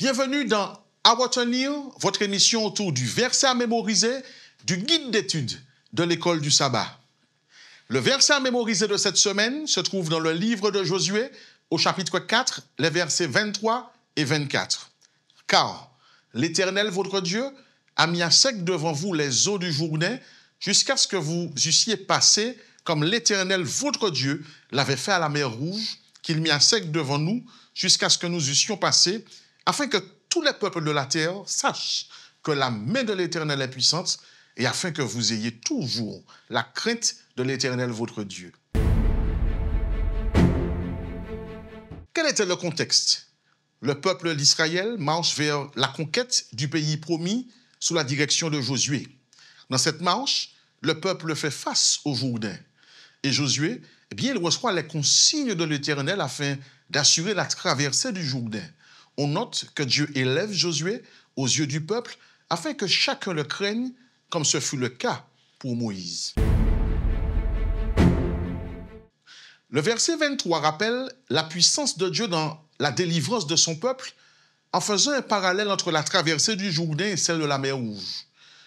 Bienvenue dans Our Tenir, votre émission autour du verset à mémoriser, du guide d'études de l'école du sabbat. Le verset à mémoriser de cette semaine se trouve dans le livre de Josué, au chapitre 4, les versets 23 et 24. Car l'Éternel, votre Dieu, a mis à sec devant vous les eaux du Jourdain, jusqu'à ce que vous eussiez passé, comme l'Éternel, votre Dieu, l'avait fait à la mer Rouge, qu'il mit à sec devant nous, jusqu'à ce que nous eussions passé, afin que tous les peuples de la terre sachent que la main de l'Éternel est puissante, et afin que vous ayez toujours la crainte de l'Éternel, votre Dieu. Quel était le contexte? Le peuple d'Israël marche vers la conquête du pays promis sous la direction de Josué. Dans cette marche, le peuple fait face au Jourdain. Et Josué, il reçoit les consignes de l'Éternel afin d'assurer la traversée du Jourdain. On note que Dieu élève Josué aux yeux du peuple afin que chacun le craigne, comme ce fut le cas pour Moïse. Le verset 23 rappelle la puissance de Dieu dans la délivrance de son peuple en faisant un parallèle entre la traversée du Jourdain et celle de la mer Rouge.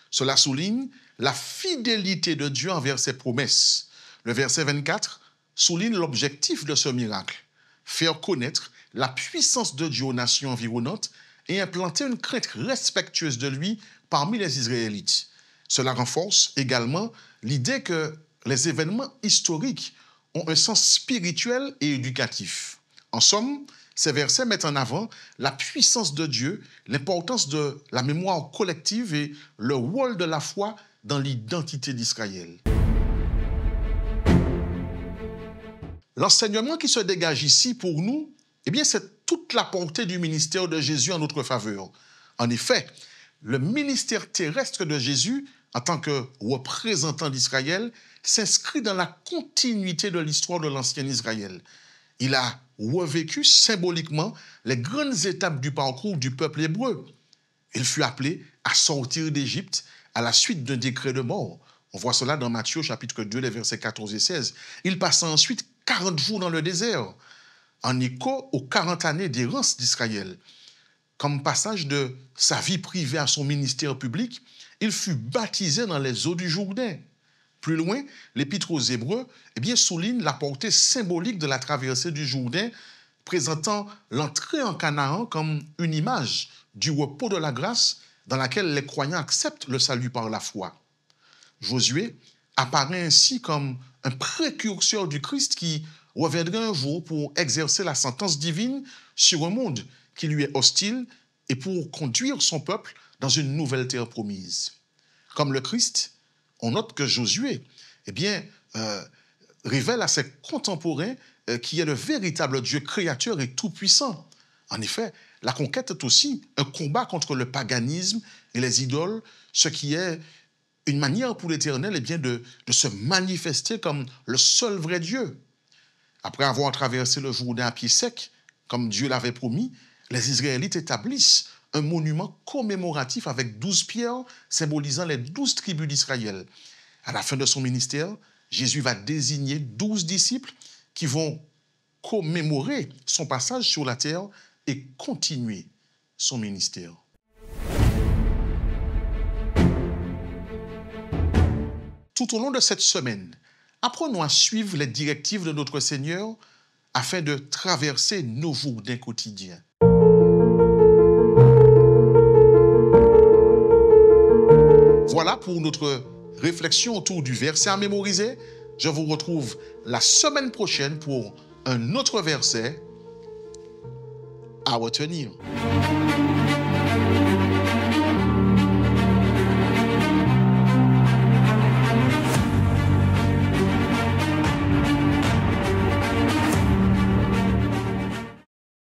Cela souligne la fidélité de Dieu envers ses promesses. Le verset 24 souligne l'objectif de ce miracle, faire connaître la puissance de Dieu aux nations environnantes et implanter une crainte respectueuse de lui parmi les Israélites. Cela renforce également l'idée que les événements historiques ont un sens spirituel et éducatif. En somme, ces versets mettent en avant la puissance de Dieu, l'importance de la mémoire collective et le rôle de la foi dans l'identité d'Israël. L'enseignement qui se dégage ici pour nous, c'est toute la portée du ministère de Jésus en notre faveur. En effet, le ministère terrestre de Jésus, en tant que représentant d'Israël, s'inscrit dans la continuité de l'histoire de l'ancien Israël. Il a revécu symboliquement les grandes étapes du parcours du peuple hébreu. Il fut appelé à sortir d'Égypte à la suite d'un décret de mort. On voit cela dans Matthieu chapitre 2, les versets 14 et 16. Il passa ensuite 40 jours dans le désert, en écho aux 40 années d'errance d'Israël. Comme passage de sa vie privée à son ministère public, il fut baptisé dans les eaux du Jourdain. Plus loin, l'Épître aux Hébreux souligne la portée symbolique de la traversée du Jourdain, présentant l'entrée en Canaan comme une image du repos de la grâce dans laquelle les croyants acceptent le salut par la foi. Josué apparaît ainsi comme un précurseur du Christ qui reviendrait un jour pour exercer la sentence divine sur un monde qui lui est hostile et pour conduire son peuple dans une nouvelle terre promise. Comme le Christ, on note que Josué révèle à ses contemporains qui est le véritable Dieu créateur et tout-puissant. En effet, la conquête est aussi un combat contre le paganisme et les idoles, ce qui est une manière pour l'Éternel de se manifester comme le seul vrai Dieu. Après avoir traversé le Jourdain à pied sec, comme Dieu l'avait promis, les Israélites établissent un monument commémoratif avec 12 pierres symbolisant les 12 tribus d'Israël. À la fin de son ministère, Jésus va désigner 12 disciples qui vont commémorer son passage sur la terre et continuer son ministère. Tout au long de cette semaine, apprenons à suivre les directives de notre Seigneur afin de traverser nos Jourdains quotidiens. Voilà pour notre réflexion autour du verset à mémoriser. Je vous retrouve la semaine prochaine pour un autre verset à retenir.